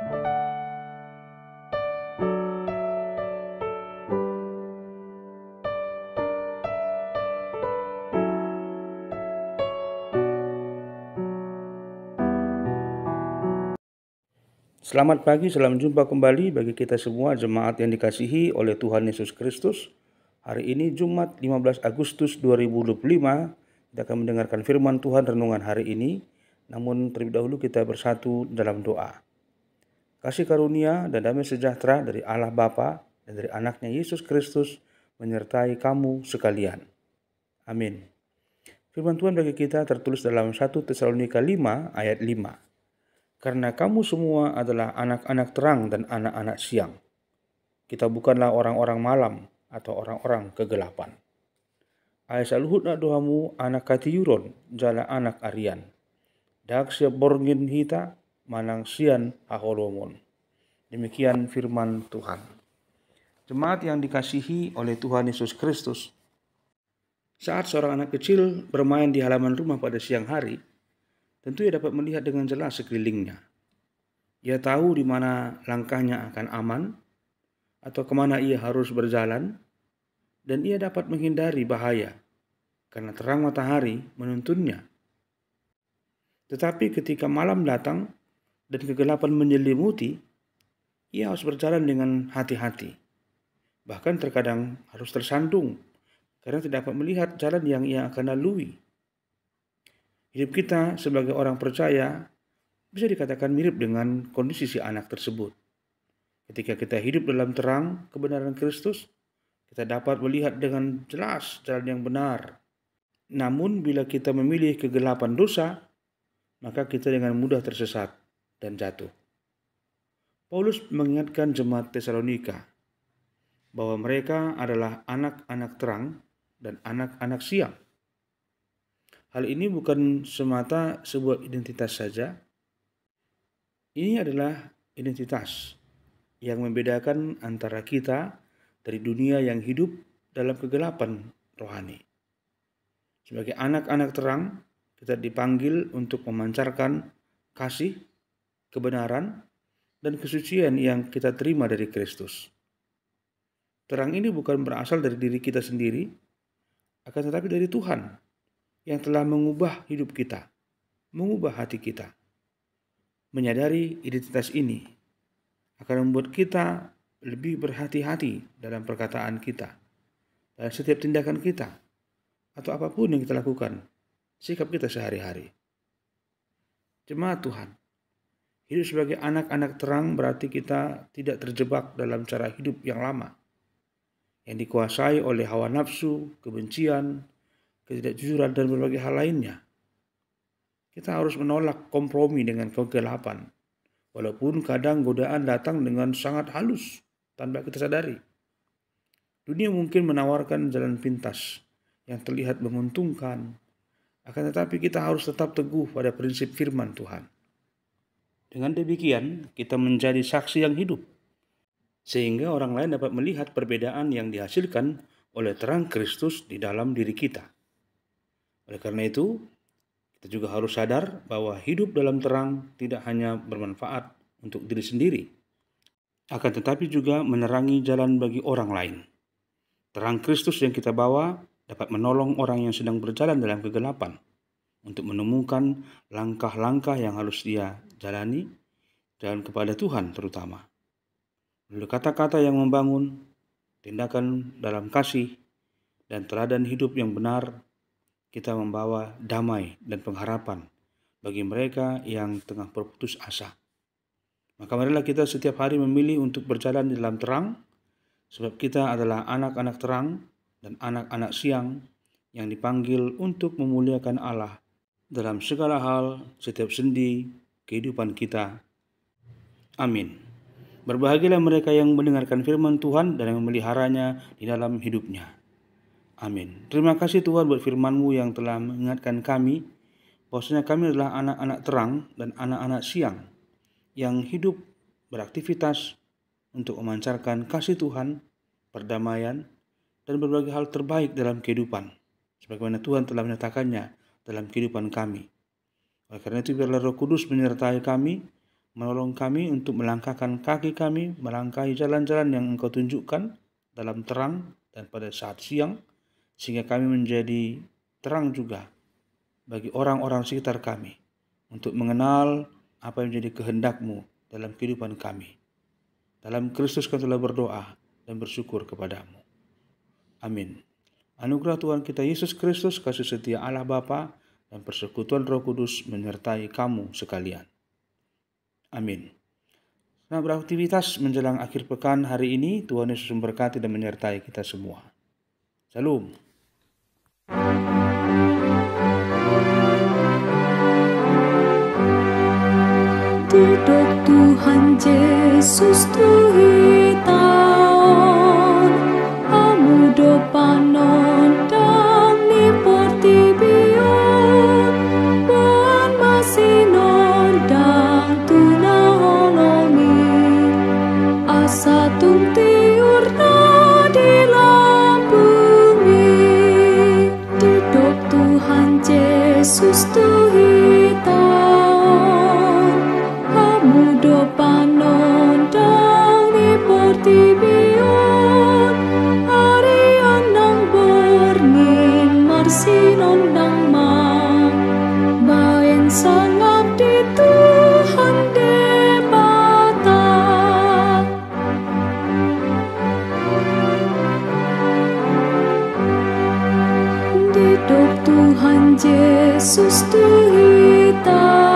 Selamat pagi, selamat jumpa kembali bagi kita semua jemaat yang dikasihi oleh Tuhan Yesus Kristus. Hari ini Jumat 15 Agustus 2025, kita akan mendengarkan firman Tuhan renungan hari ini. Namun terlebih dahulu kita bersatu dalam doa. Kasih karunia dan damai sejahtera dari Allah Bapa dan dari anaknya Yesus Kristus menyertai kamu sekalian. Amin. Firman Tuhan bagi kita tertulis dalam 1 Tesalonika 5 ayat 5. Karena kamu semua adalah anak-anak terang dan anak-anak siang. Kita bukanlah orang-orang malam atau orang-orang kegelapan. Aisa luhutna dohamu anak katiyuron jala anak Arian. Dak siap borngin hita manang sian haholomon. Demikian firman Tuhan. Jemaat yang dikasihi oleh Tuhan Yesus Kristus. Saat seorang anak kecil bermain di halaman rumah pada siang hari, tentu ia dapat melihat dengan jelas sekelilingnya. Ia tahu di mana langkahnya akan aman atau kemana ia harus berjalan, dan ia dapat menghindari bahaya karena terang matahari menuntunnya. Tetapi ketika malam datang dan kegelapan menyelimuti, ia harus berjalan dengan hati-hati. Bahkan terkadang harus tersandung karena tidak dapat melihat jalan yang ia akan lalui. Hidup kita sebagai orang percaya bisa dikatakan mirip dengan kondisi si anak tersebut. Ketika kita hidup dalam terang kebenaran Kristus, kita dapat melihat dengan jelas jalan yang benar. Namun bila kita memilih kegelapan dosa, maka kita dengan mudah tersesat dan jatuh. Paulus mengingatkan jemaat Tesalonika bahwa mereka adalah anak-anak terang dan anak-anak siang. Hal ini bukan semata sebuah identitas saja. Ini adalah identitas yang membedakan antara kita dari dunia yang hidup dalam kegelapan rohani. Sebagai anak-anak terang, kita dipanggil untuk memancarkan kasih, kebenaran, dan kesucian yang kita terima dari Kristus. Terang ini bukan berasal dari diri kita sendiri, akan tetapi dari Tuhan yang telah mengubah hidup kita, mengubah hati kita. Menyadari identitas ini akan membuat kita lebih berhati-hati dalam perkataan kita, dalam setiap tindakan kita, atau apapun yang kita lakukan, sikap kita sehari-hari. Jemaat Tuhan, hidup sebagai anak-anak terang berarti kita tidak terjebak dalam cara hidup yang lama, yang dikuasai oleh hawa nafsu, kebencian, ketidakjujuran, dan berbagai hal lainnya. Kita harus menolak kompromi dengan kegelapan, walaupun kadang godaan datang dengan sangat halus tanpa kita sadari. Dunia mungkin menawarkan jalan pintas yang terlihat menguntungkan, akan tetapi kita harus tetap teguh pada prinsip firman Tuhan. Dengan demikian, kita menjadi saksi yang hidup, sehingga orang lain dapat melihat perbedaan yang dihasilkan oleh terang Kristus di dalam diri kita. Oleh karena itu, kita juga harus sadar bahwa hidup dalam terang tidak hanya bermanfaat untuk diri sendiri, akan tetapi juga menerangi jalan bagi orang lain. Terang Kristus yang kita bawa dapat menolong orang yang sedang berjalan dalam kegelapan untuk menemukan langkah-langkah yang harus dia jalani, jalan kepada Tuhan terutama. Melalui kata-kata yang membangun, tindakan dalam kasih, dan teladan hidup yang benar, kita membawa damai dan pengharapan bagi mereka yang tengah berputus asa. Maka marilah kita setiap hari memilih untuk berjalan di dalam terang, sebab kita adalah anak-anak terang dan anak-anak siang yang dipanggil untuk memuliakan Allah dalam segala hal, setiap sendi kehidupan kita. Amin. Berbahagialah mereka yang mendengarkan firman Tuhan dan yang memeliharanya di dalam hidupnya. Amin. Terima kasih Tuhan buat firman-Mu yang telah mengingatkan kami bahwasanya kami adalah anak-anak terang dan anak-anak siang yang hidup beraktivitas untuk memancarkan kasih Tuhan, perdamaian, dan berbagai hal terbaik dalam kehidupan, sebagaimana Tuhan telah menyatakannya dalam kehidupan kami. Oleh karena itu biarlah Roh Kudus menyertai kami, menolong kami untuk melangkahkan kaki kami, melangkahi jalan-jalan yang Engkau tunjukkan dalam terang dan pada saat siang, sehingga kami menjadi terang juga bagi orang-orang sekitar kami, untuk mengenal apa yang menjadi kehendak-Mu dalam kehidupan kami. Dalam Kristus kami telah berdoa dan bersyukur kepadamu. Amin. Anugerah Tuhan kita Yesus Kristus, kasih setia Allah Bapa, dan persekutuan Roh Kudus menyertai kamu sekalian. Amin. Nah, beraktivitas menjelang akhir pekan hari ini, Tuhan Yesus memberkati dan menyertai kita semua. Shalom. Duduk Tuhan Yesus Tuhan, amudo panondang ni portibion, buan masih nondang tunaolomi, asa tiurna di bumi. Duduk Tuhan Yesus Tuhan, amudo panondang ni portibion, arian nang borning marsinon nang baen sangap di Tuhan debata. Duduk Tuhan Yesus Tuhan.